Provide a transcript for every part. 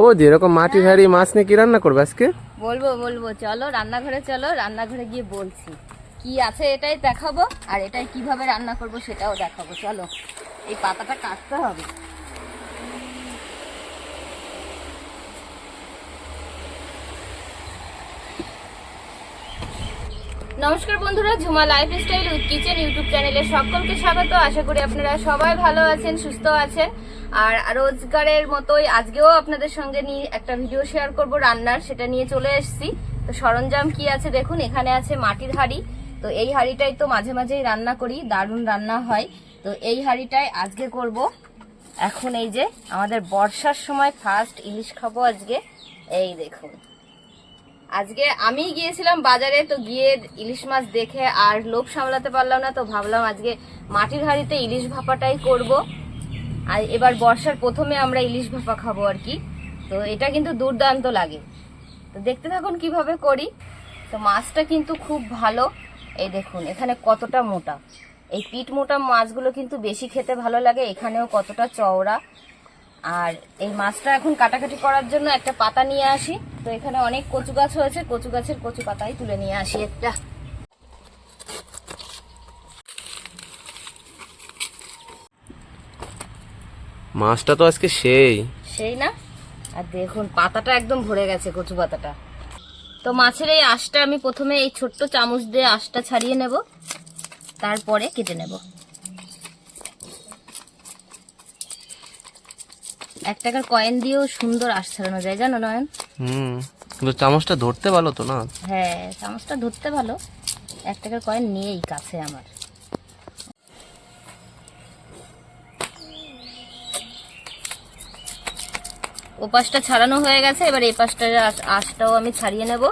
ও যেরকম মাটির হাঁড়ি মাছ নিয়ে কি রান্না করবে আজকে? বলবো বলবো, চলো রান্নাঘরে, চলো রান্নাঘরে গিয়ে বলছি কি আছে, এটাই দেখাবো আর এটাই কিভাবে রান্না করব সেটাও দেখাবো। চলো এই পাতাটা কাটতে হবে। নমস্কার বন্ধুরা, Jhuma lifestyle with kitchen YouTube চ্যানেলে সকলকে স্বাগত। আশা করি আপনারা সবাই ভালো আছেন, সুস্থ আছেন। আর রোজগারের মতোই আজকেও আপনাদের সঙ্গে নিয়ে একটা ভিডিও শেয়ার করব রান্নার, সেটা নিয়ে চলে এসেছি। তো সরঞ্জাম কি আছে দেখুন, এখানে আছে মাটির হাঁড়ি। তো এই হাঁড়িটাই তো মাঝে মাঝেই রান্না করি, দারুণ রান্না হয়। তো এই হাঁড়িটাই আজকে করব। এখন এই যে আমাদের বর্ষার সময় ফার্স্ট ইলিশ খাবো আজকে। এই দেখুন, আজকে আমি গিয়েছিলাম বাজারে, তো গিয়ে ইলিশ মাছ দেখে আর লোভ সামলাতে পারলাম না, তো ভাবলাম আজকে মাটির হাঁড়িতে ইলিশ ভাপাটাই করব। আর এবার বর্ষার প্রথমে আমরা ইলিশ ভাপা খাবো আর কি। তো এটা কিন্তু দুর্দান্ত লাগে। তো দেখতে থাকুন কিভাবে করি। তো মাছটা কিন্তু খুব ভালো, এই দেখুন এখানে কতটা মোটা। এই পিঠ মোটা মাছগুলো কিন্তু বেশি খেতে ভালো লাগে। এখানেও কতটা চওড়া। আর এই মাছটা এখন কাটাকাটি করার জন্য একটা পাতা নিয়ে আসি। তো এখানে অনেক কচু গাছ হয়েছে, কচু গাছের কচু পাতাই তুলে নিয়ে আসি একটা। মাছটা তো আজকে সেই না। আর দেখুন পাতাটা একদম ভরে গেছে, কচু পাতাটা। তো মাছের এই আঁশটা আমি প্রথমে এই ছোট্ট চামচ দিয়ে আঁশটা ছাড়িয়ে নেব, তারপরে কেটে নেব। 1 টাকার কয়েন দিয়েও সুন্দর আঁশ ছাড়ানো যায়, জানো নয়ন? কিন্তু চামচটা ধরতে ভালো তো না? হ্যাঁ, চামচটা ধরতে ভালো। 1 টাকার কয়েন নিয়েই কাছে আমার। ও পাশটা ছাড়ানো হয়ে গেছে, এবার এই পাশটা আঁশটাও আমি ছাড়িয়ে নেব।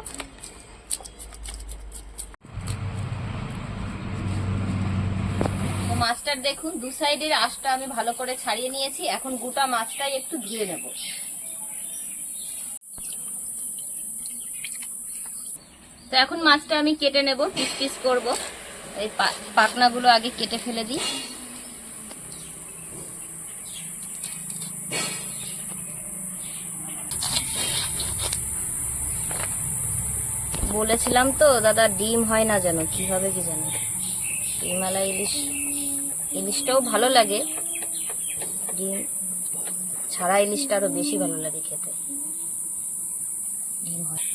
মাছটার দেখুন দু সাইডের আঁশটা আমি ভালো করে ছাড়িয়ে নিয়েছি। এখন গোটা মাছটাই একটু ধুয়ে নেব। তো এখন মাছটা আমি কেটে নেব, পিস পিস করব। এই পাখনাগুলো আগে কেটে ফেলে দিই। বলেছিলাম তো দাদা, ডিম হয় না যেন, কি হবে কি জানি। ডিমওয়ালা ইলিশটাও ভালো লাগে, ডিম ছাড়া ইলিশটা আরো বেশি ভালো লাগে খেতে। ডিম হয়।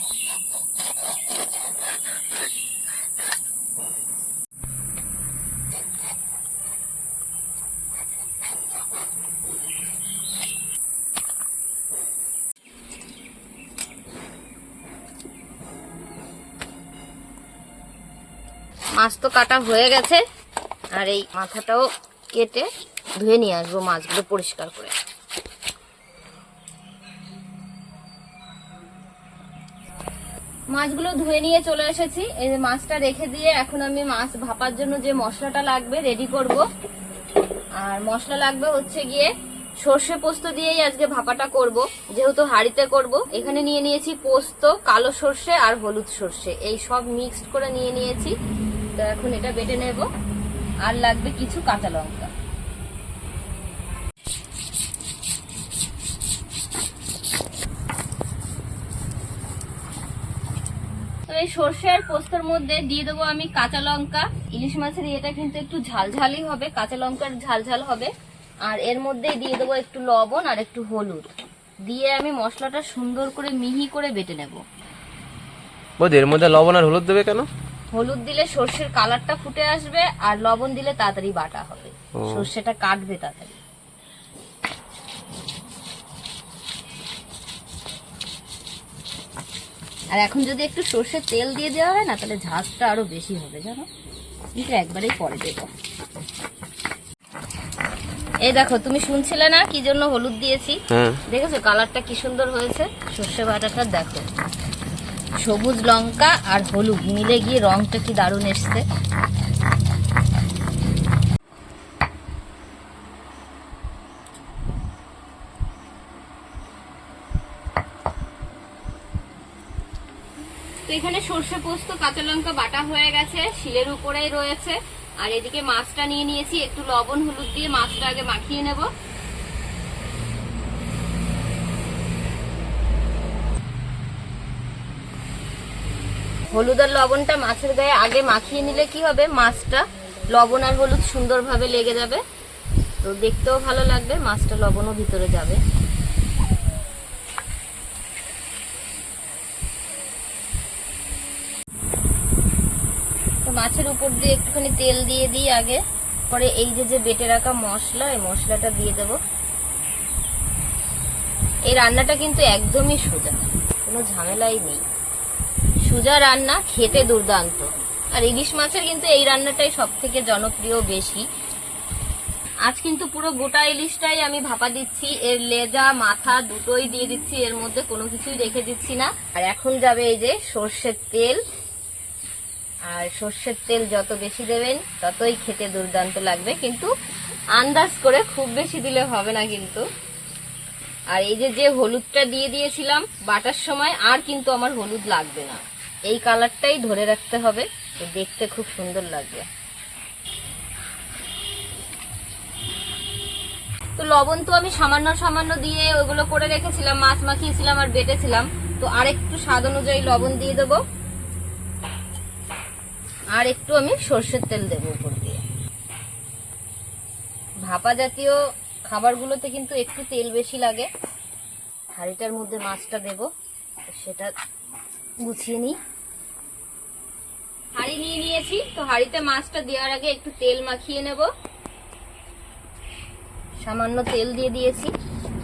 মাছ তো কাটা হয়ে গেছে, আর এই মাথাটাও কেটে ধুয়ে নিয়ে আসবো মাছগুলো পরিষ্কার করে। মাছগুলো ধুয়ে নিয়ে চলে এসেছি। এই যে মাছটা রেখে দিয়ে এখন আমি মাছ ভাপার জন্য যে মশলাটা লাগবে রেডি করব। আর মশলা লাগবে হচ্ছে গিয়ে সর্ষে পোস্ত দিয়েই আজকে ভাপাটা করব, যেহেতু হাঁড়িতে করব। এখানে নিয়ে নিয়েছি পোস্ত, কালো সর্ষে আর হলুদ সর্ষে, এই সব মিক্সড করে নিয়ে নিয়েছি। তো এখন এটা বেটে নেব। আর লাগবে কিছু কাঁচা লঙ্কা। তো এই সর্ষে আর পোস্তর মধ্যে দিয়ে দেবো আমি কাঁচা লঙ্কা। ইলিশ মাছের এটা কিন্তু একটু ঝালঝালই হবে, কাঁচা লঙ্কার ঝালঝাল হবে। আর এর মধ্যেই দিয়ে দেবো একটু লবণ আর একটু হলুদ দিয়ে আমি মশলাটা সুন্দর করে মিহি করে বেটে নেব। এর মধ্যে লবণ আর হলুদ দেবে কেন? হলুদ দিলে সর্ষের কালারটা ফুটে আসবে, আর লবণ দিলে তাড়াতাড়ি বাটা হবে, সর্ষেটা কাটবে তাড়াতাড়ি। আর এখন যদি একটু সর্ষের তেল দিয়ে দেওয়া হয় না, তাহলে ঝাঁজটা আরো বেশি হবে, জানো। কিন্তু একবারেই পরে দেব। এই দেখো, তুমি শুনছিলে না কি জন্য হলুদ দিয়েছি? দেখেছো কালারটা কি সুন্দর হয়েছে? সর্ষে বাটাটা দেখো, সবুজ লঙ্কা আর হলুদ মিলে গিয়ে রংটা কি দারুণ এসছে। তো এখানে সর্ষে পোস্ত কাঁচা লঙ্কা বাটা হয়ে গেছে, শিলের উপরেই রয়েছে। আর এদিকে মাছটা নিয়ে নিয়েছি, একটু লবণ হলুদ দিয়ে মাছটা আগে মাখিয়ে নেব। হলুদ আর লবণটা মাছের গায়ে আগে মাখিয়ে নিলে কি হবে, মাছটা লবণ আর হলুদ সুন্দরভাবে লেগে যাবে, তো দেখতেও ভালো লাগবে, মাছটা লবণও ভিতরে যাবে। তো মাছের উপর দিয়ে একটুখানি তেল দিয়ে দিই আগে, পরে এই যে বেটে রাখা মশলা, এই মশলাটা দিয়ে দেব। এই রান্নাটা কিন্তু একদমই সোজা, কোনো ঝামেলাই নেই, সোজা রান্না, খেতে দুর্দান্ত। আর ইলিশ মাছের কিন্তু এই রান্নাটাই সব থেকে জনপ্রিয় বেশি। আজ কিন্তু পুরো গোটা ইলিশটাই আমি ভাপা দিচ্ছি, এর লেজা মাথা দুটোই দিয়ে দিচ্ছি, এর মধ্যে কোনো কিছুই রেখে দিচ্ছি না। আর এখন যাবে এই যে সর্ষের তেল, আর সর্ষের তেল যত বেশি দেবেন ততই খেতে দুর্দান্ত লাগবে, কিন্তু আন্দাজ করে, খুব বেশি দিলে হবে না কিন্তু। আর এই যে হলুদটা দিয়ে দিয়েছিলাম বাটার সময়, আর কিন্তু আমার হলুদ লাগবে না, এই কালারটাই ধরে রাখতে হবে, তো দেখতে খুব সুন্দর লাগবে। তো লবণ তো আমি সামান্য সামান্য দিয়ে ওগুলো করে রেখেছিলাম, মাছ মাখিয়েছিলাম আর বেটেছিলাম, তো আর একটু স্বাদ অনুযায়ী লবণ দিয়ে দেবো, আর একটু আমি সর্ষের তেল দেবো উপর দিয়ে। ভাপা জাতীয় খাবারগুলোতে কিন্তু একটু তেল বেশি লাগে। হাঁড়িটার মধ্যে মাছটা দেব, সেটা গুছিয়ে নিই। হাঁড়ি নিয়ে নিয়েছি, তো হাঁড়িতে মাছটা দেওয়ার আগে একটু তেল মাখিয়ে নেব। সামান্য তেল দিয়ে দিয়েছি,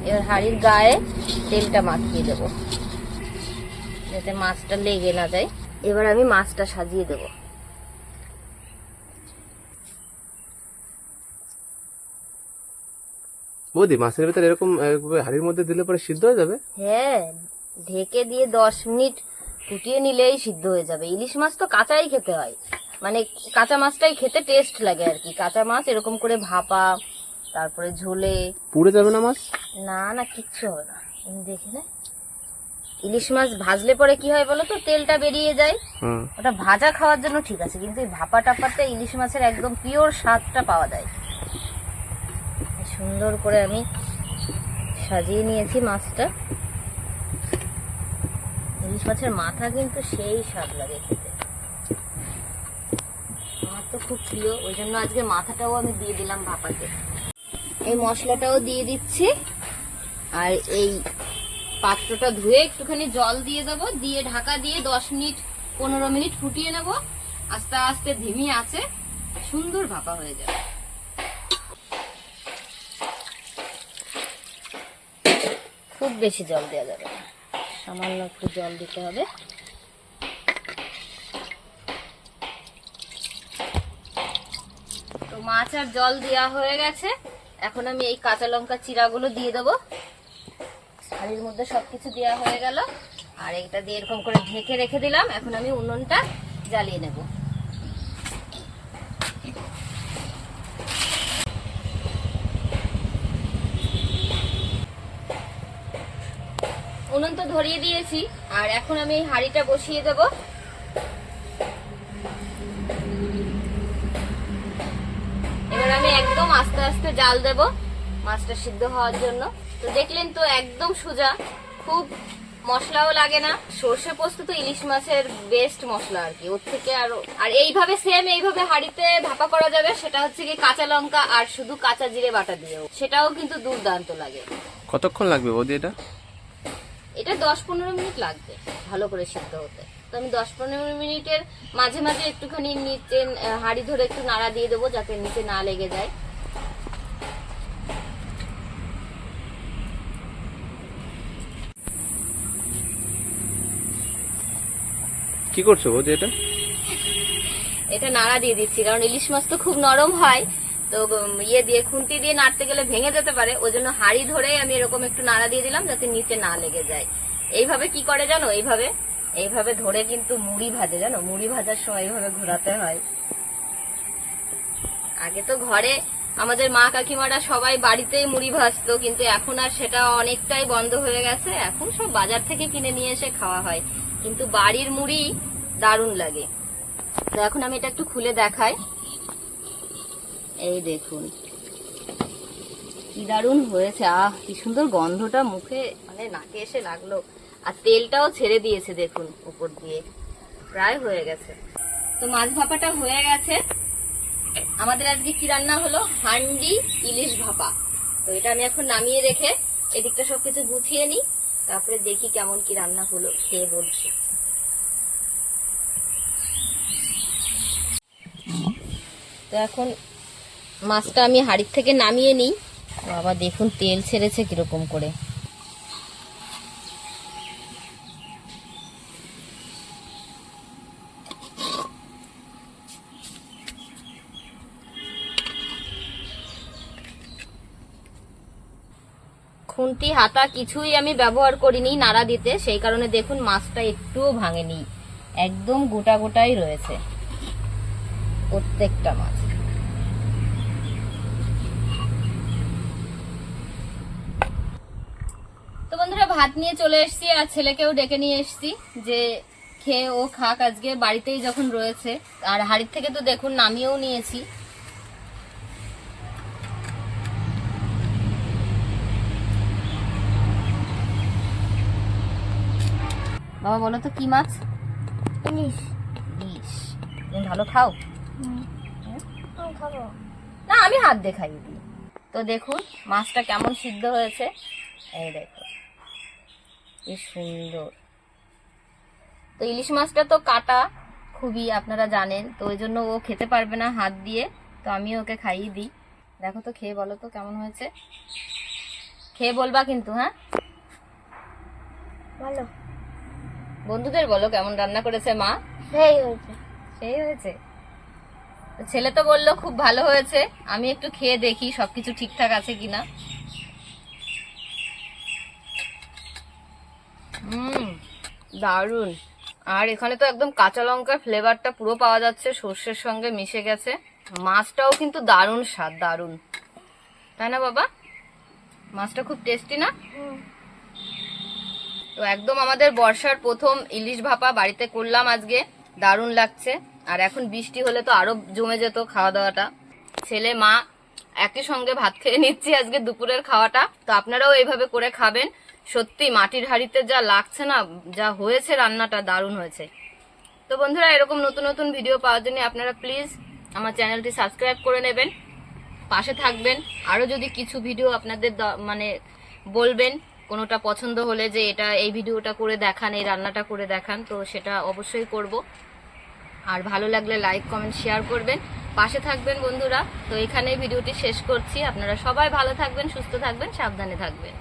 এবার হাঁড়ির গায়ে তেলটা মাখিয়ে দেব যাতে মাছটা লেগে না যায়। এবার আমি মাছটা সাজিয়ে দেব। বৌদি, মাছের ভেতরে এরকম হাঁড়ির মধ্যে দিলে পরে সিদ্ধ হয়ে যাবে? হ্যাঁ, ঢেকে দিয়ে 10 মিনিট ফুটিয়ে নিলেই সিদ্ধ হয়ে যাবে। ইলিশ মাছ তো কাঁচাই খেতে হয়, মানে কাঁচা মাছটাই খেতে টেস্ট লাগে আর কি। কাঁচা মাছ এরকম করে ভাপা, তারপরে ঝোলে। পুড়ে যাবে না মাছ? না না, কিচ্ছু হবে না। দেখি না, ইলিশ মাছ ভাজলে পরে কি হয় বলো তো, তেলটা বেরিয়ে যায়, ওটা ভাজা খাওয়ার জন্য ঠিক আছে, কিন্তু এই ভাপা টাপাতে ইলিশ মাছের একদম পিওর স্বাদটা পাওয়া যায়। সুন্দর করে আমি সাজিয়ে নিয়েছি মাছটা। ইলিশ মাছের মাথা কিন্তু সেই স্বাদ লাগে খেতে, আমার তো খুব প্রিয়, ওই জন্য আজকে মাথাটাও আমি দিয়ে দিলাম ভাপাতে। এই মশলাটাও দিয়ে দিচ্ছি, আর এই পাত্রটা ধুয়ে একটুখানি জল দিয়ে দেবো, দিয়ে ঢাকা দিয়ে 10 মিনিট 15 মিনিট ফুটিয়ে নেব। আস্তে আস্তে ধিমি আছে, সুন্দর ভাপা হয়ে যাবে। খুব বেশি জল দেওয়া যাবে না, সামান্য একটু জল দিতে হবে। তো মাছ আর জল দেওয়া হয়ে গেছে, এখন আমি এই কাঁচা লঙ্কা চিরাগুলো দিয়ে দেবো। হাঁড়ির মধ্যে সবকিছু দেওয়া হয়ে গেল, আর এটা দিয়ে এরকম করে ঢেকে রেখে দিলাম। এখন আমি উনুনটা জ্বালিয়ে নেব। উনুন তো ধরিয়ে দিয়েছি, আর এখন আমি এই হাঁড়িটা বসিয়ে দেব। এবার আমি একদম আস্তে আস্তে জাল দেব মাছটা সিদ্ধ হওয়ার জন্য। তো দেখলেন তো, একদম সোজা, খুব মশলাও লাগে না। সর্ষে পোস্ত তো ইলিশ মাছের বেস্ট মশলা আর কি, ওর থেকে আর এইভাবে সেম এইভাবে হাঁড়িতে ভাপা করা যাবে। সেটা হচ্ছে কি কাঁচা লঙ্কা আর শুধু কাঁচা জিরে বাটা দিয়েও, সেটাও কিন্তু দুর্দান্ত লাগে। কতক্ষণ লাগবে বৌদি এটা? এটা 10-15 মিনিট লাগবে ভালো করে সিদ্ধ হতে। তো আমি 10-15 মিনিটের মাঝে মাঝে একটুখানি নিচে হাঁড়ি ধরে একটু নাড়া দিয়ে দেবো যাতে নিচে না লেগে যায়। কি করছো বৌদি এটা? এটা নাড়া দিয়ে দিচ্ছি, কারণ ইলিশ মাছ তো খুব নরম হয়, তো ইয়ে দিয়ে খুন্তি দিয়ে নাড়তে গেলে ভেঙে যেতে পারে, ওই জন্য হাঁড়ি ধরে আমি এরকম একটু নাড়া দিয়ে দিলাম যাতে নিচে না লেগে যায়। এইভাবে কি করে জানো, এইভাবে ধরে কিন্তু মুড়ি ভাজে, জানো, মুড়ি ভাজার সময় এইভাবে ঘোরাতে হয়। আগে তো ঘরে আমাদের মা কাকিমারা সবাই বাড়িতেই মুড়ি ভাজতো, কিন্তু এখন আর সেটা অনেকটাই বন্ধ হয়ে গেছে। এখন সব বাজার থেকে কিনে নিয়ে এসে খাওয়া হয়, কিন্তু বাড়ির মুড়ি দারুণ লাগে। তো এখন আমি এটা একটু খুলে দেখাই। এই দেখুন কি দারুণ হয়েছে, আহ কি সুন্দর গন্ধটা মুখে মানে নাকে এসে লাগলো, আর তেলটাও ছেড়ে দিয়েছে দেখুন উপর দিয়ে। প্রায় হয়ে গেছে। তো মাছ ভাপাটা হয়ে গেছে। আমাদের আজকে কি রান্না হলো, হান্ডি ইলিশ ভাপা। তো এটা আমি এখন নামিয়ে রেখে এদিকটা সবকিছু গুছিয়ে নিই, তারপরে দেখি কেমন কি রান্না হলো, খেয়ে বলছি। তো এখন মাছটা আমি হাঁড়ির থেকে নামিয়ে নিই। বাবা দেখুন তেল ছেড়েছে কিরকম করে। খুন্তি হাতা কিছুই আমি ব্যবহার করিনি নাড়া দিতে, সেই কারণে দেখুন মাছটা একটুও ভাঙেনি, একদম গোটা গোটাই রয়েছে প্রত্যেকটা মাছ। তো বন্ধুরা ভাত নিয়ে চলে এসেছি, আর ছেলেকেও ডেকে নিয়ে এসেছি যে খেয়ে ও খাক আজকে, বাড়িতেই যখন রয়েছে। আর হাড়ির থেকে তো দেখুন নামিয়েও নিয়েছি। বাবা বলো তো কি মাছ? ইলিশ। ইলিশ তুমি ভালো খাও? খাবো না, আমি হাত দিয়ে খাইয়ে দিই। তো দেখুন মাছটা কেমন সিদ্ধ হয়েছে, এই দেখো কি সুন্দর। তো ইলিশ মাছটা তো কাটা খুবই, আপনারা জানেন, তো ওই জন্য ও খেতে পারবে না হাত দিয়ে, তো আমি ওকে খাইয়ে দিই। দেখো তো খেয়ে বলো তো কেমন হয়েছে, খেয়ে বলবা কিন্তু। হ্যাঁ ভালো। বন্ধুদের বলো কেমন রান্না করেছে মা। সেই হয়েছে, সেই হয়েছে। তো ছেলে তো বললো খুব ভালো হয়েছে, আমি একটু খেয়ে দেখি সবকিছু ঠিকঠাক আছে কিনা। দারুন। আর এখানে তো একদম কাঁচা লঙ্কার ফ্লেভারটা পুরো পাওয়া যাচ্ছে, সর্ষের সঙ্গে মিশে গেছে। মাছটাও কিন্তু দারুন স্বাদ, দারুন, তাই না বাবা? মাছটা খুব টেস্টি না? তো একদম আমাদের বর্ষার প্রথম ইলিশ ভাপা বাড়িতে করলাম আজকে, দারুণ লাগছে। আর এখন বৃষ্টি হলে তো আরো জমে যেত খাওয়া দাওয়াটা। ছেলে মা একই সঙ্গে ভাত খেয়ে নিচ্ছি আজকে দুপুরের খাওয়াটা। তো আপনারাও এইভাবে করে খাবেন। সত্যি মাটির হাঁড়িতে যা লাগছে না, যা হয়েছে রান্নাটা, দারুণ হয়েছে। তো বন্ধুরা এরকম নতুন নতুন ভিডিও পাওয়ার জন্য আপনারা প্লিজ আমার চ্যানেলটি সাবস্ক্রাইব করে নেবেন, পাশে থাকবেন। আরো যদি কিছু ভিডিও আপনাদের মানে বলবেন কোনোটা পছন্দ হলে যে এটা এই ভিডিওটা করে দেখান, এই রান্নাটা করে দেখান, তো সেটা অবশ্যই করব। আর ভালো লাগলে লাইক কমেন্ট শেয়ার করবেন, পাশে থাকবেন বন্ধুরা। তো এখানেই ভিডিওটি শেষ করছি। আপনারা সবাই ভালো থাকবেন, সুস্থ থাকবেন, সাবধানে থাকবেন।